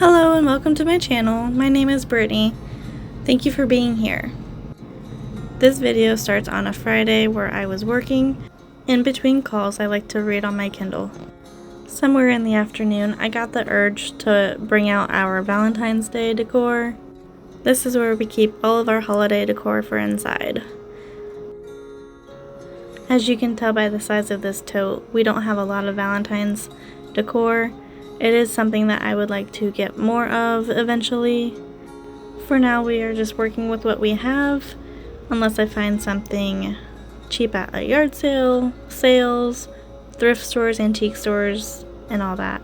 Hello and welcome to my channel. My name is Brittany. Thank you for being here. This video starts on a Friday where I was working. In between calls, I like to read on my Kindle. Somewhere in the afternoon, I got the urge to bring out our Valentine's Day decor. This is where we keep all of our holiday decor for inside. As you can tell by the size of this tote, we don't have a lot of Valentine's decor. It is something that I would like to get more of eventually. For now, we are just working with what we have, unless I find something cheap at a yard sale, sales, thrift stores, antique stores, and all that.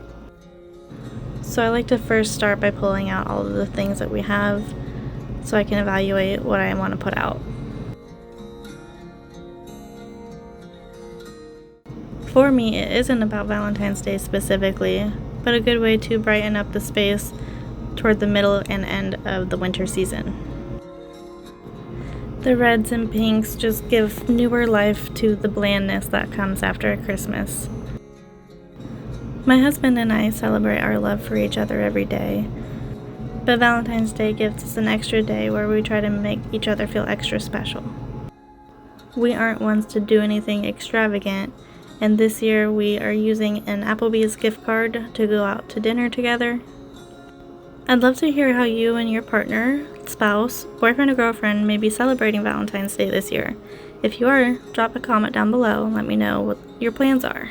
So I like to first start by pulling out all of the things that we have so I can evaluate what I want to put out. For me, it isn't about Valentine's Day specifically, but a good way to brighten up the space toward the middle and end of the winter season. The reds and pinks just give newer life to the blandness that comes after Christmas. My husband and I celebrate our love for each other every day, but Valentine's Day gives us an extra day where we try to make each other feel extra special. We aren't ones to do anything extravagant, and this year we are using an Applebee's gift card to go out to dinner together. I'd love to hear how you and your partner, spouse, boyfriend or girlfriend may be celebrating Valentine's Day this year. If you are, drop a comment down below and let me know what your plans are.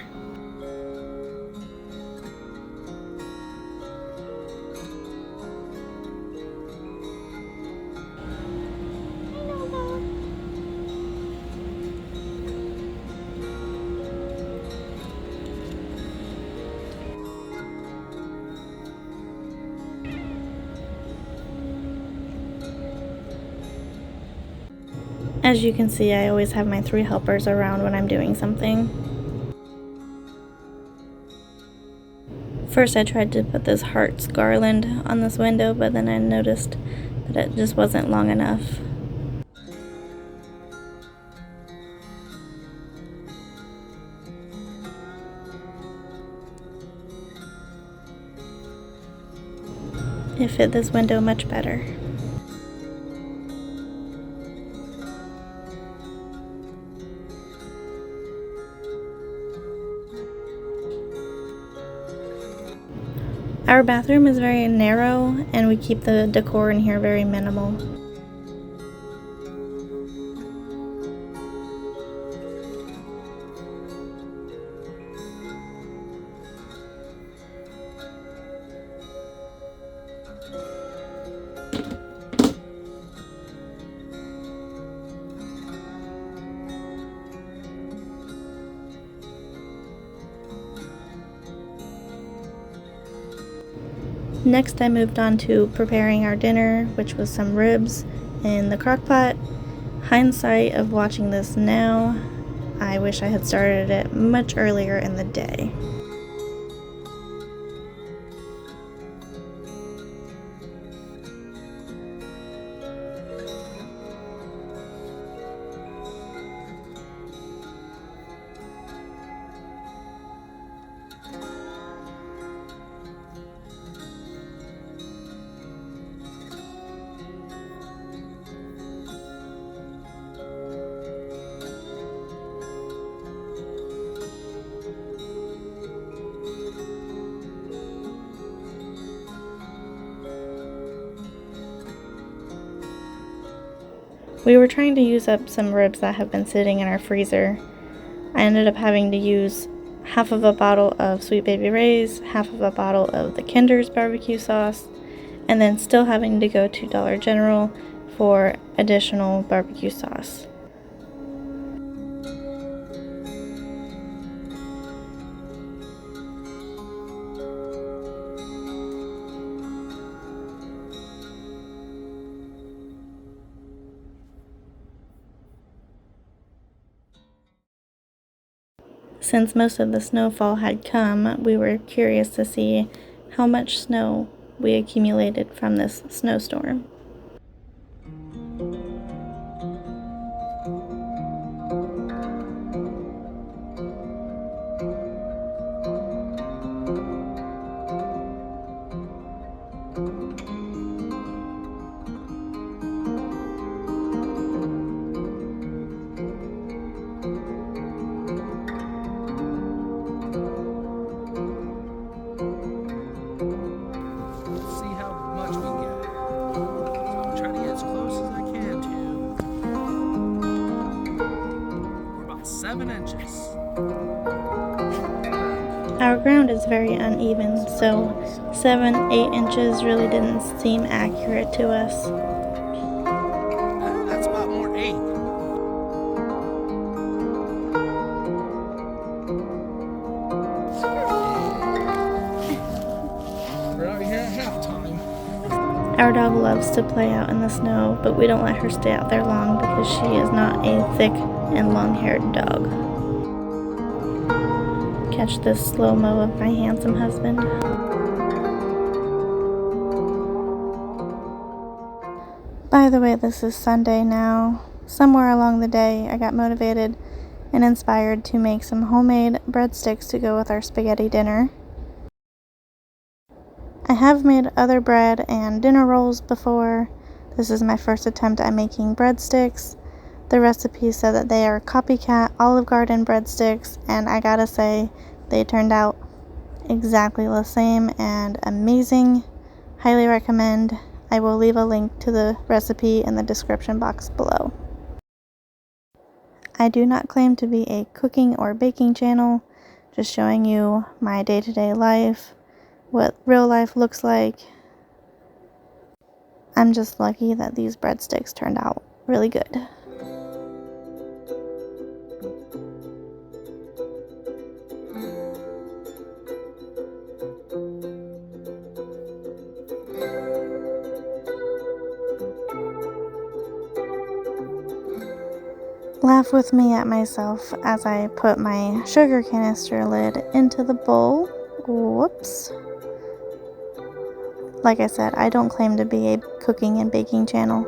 As you can see, I always have my 3 helpers around when I'm doing something. First I tried to put this hearts garland on this window, but then I noticed that it just wasn't long enough. It fit this window much better. Our bathroom is very narrow, and we keep the decor in here very minimal. Next, I moved on to preparing our dinner, which was some ribs in the crock pot. Hindsight of watching this now, I wish I had started it much earlier in the day. We were trying to use up some ribs that have been sitting in our freezer. I ended up having to use half of a bottle of Sweet Baby Ray's, half of a bottle of the Kinder's barbecue sauce, and then still having to go to Dollar General for additional barbecue sauce. Since most of the snowfall had come, we were curious to see how much snow we accumulated from this snowstorm. 7 inches. Our ground is very uneven, so 7-8 inches really didn't seem accurate to us. That's about more 8. We're out here at halftime. Our dog loves to play out in the snow, but we don't let her stay out there long because she is not a thick and long-haired dog. Catch this slow-mo of my handsome husband. By the way, this is Sunday now. Somewhere along the day, I got motivated and inspired to make some homemade breadsticks to go with our spaghetti dinner. I have made other bread and dinner rolls before. This is my first attempt at making breadsticks. The recipe said that they are copycat Olive Garden breadsticks, and I gotta say, they turned out exactly the same and amazing. Highly recommend. I will leave a link to the recipe in the description box below. I do not claim to be a cooking or baking channel, just showing you my day-to-day life, what real life looks like. I'm just lucky that these breadsticks turned out really good. Laugh with me at myself as I put my sugar canister lid into the bowl. Whoops. Like I said, I don't claim to be a cooking and baking channel.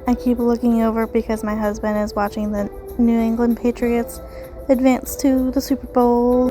I keep looking over because my husband is watching the New England Patriots advance to the Super Bowl.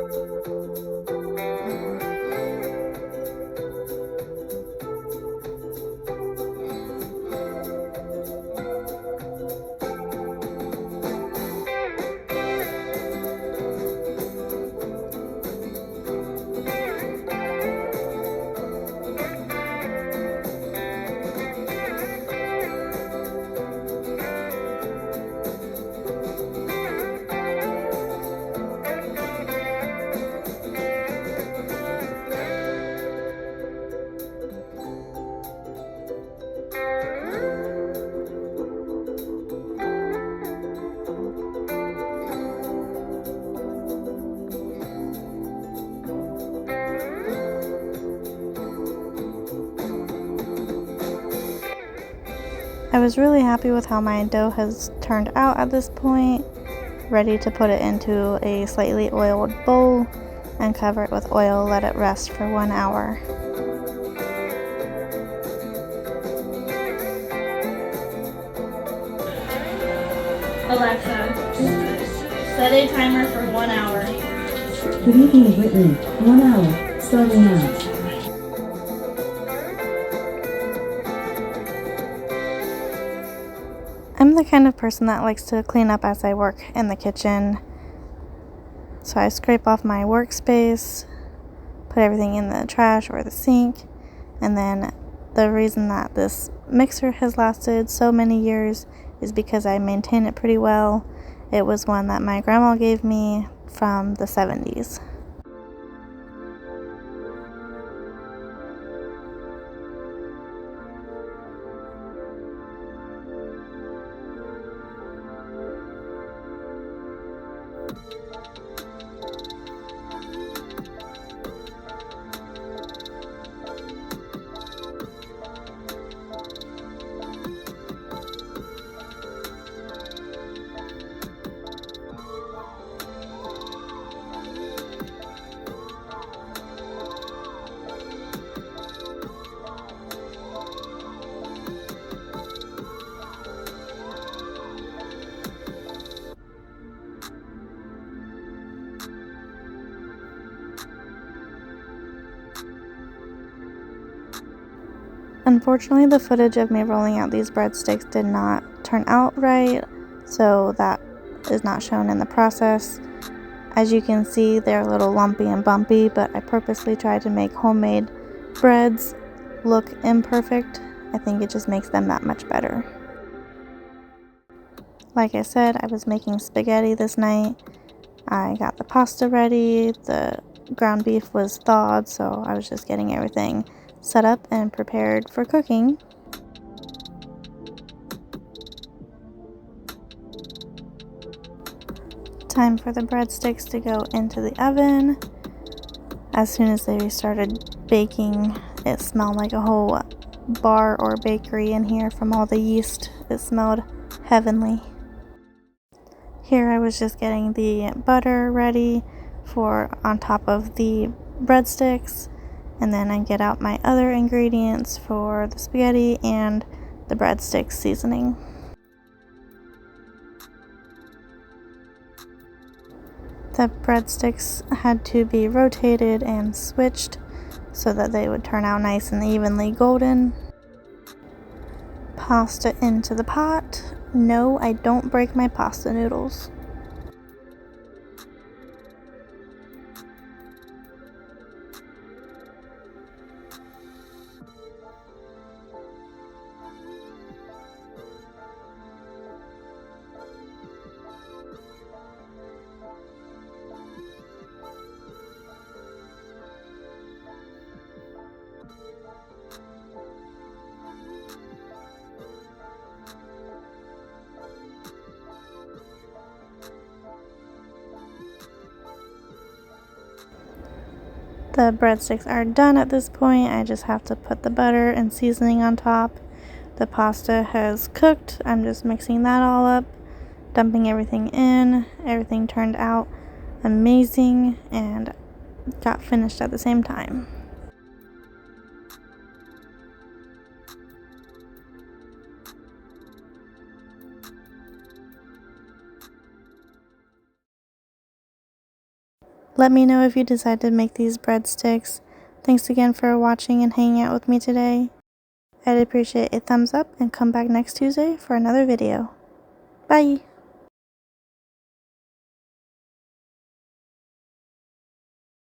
I was really happy with how my dough has turned out at this point. Ready to put it into a slightly oiled bowl and cover it with oil, let it rest for 1 hour. Alexa, set a timer for 1 hour. Good evening, Brittany. 1 hour, starting now. I'm the kind of person that likes to clean up as I work in the kitchen. So I scrape off my workspace, put everything in the trash or the sink, and then the reason that this mixer has lasted so many years is because I maintain it pretty well. It was one that my grandma gave me from the 70s. Unfortunately, the footage of me rolling out these breadsticks did not turn out right, so that is not shown in the process. As you can see, they're a little lumpy and bumpy, but I purposely tried to make homemade breads look imperfect. I think it just makes them that much better. Like I said, I was making spaghetti this night. I got the pasta ready, the ground beef was thawed, so I was just getting everything set up and prepared for cooking. Time for the breadsticks to go into the oven. As soon as they started baking, it smelled like a whole bar or bakery in here from all the yeast. It smelled heavenly. Here I was just getting the butter ready for on top of the breadsticks, and then I get out my other ingredients for the spaghetti and the breadsticks seasoning. The breadsticks had to be rotated and switched so that they would turn out nice and evenly golden. Pasta into the pot. No, I don't break my pasta noodles. The breadsticks are done at this point. I just have to put the butter and seasoning on top. The pasta has cooked. I'm just mixing that all up, dumping everything in. Everything turned out amazing and got finished at the same time. Let me know if you decide to make these breadsticks. Thanks again for watching and hanging out with me today. I'd appreciate a thumbs up and come back next Tuesday for another video. Bye!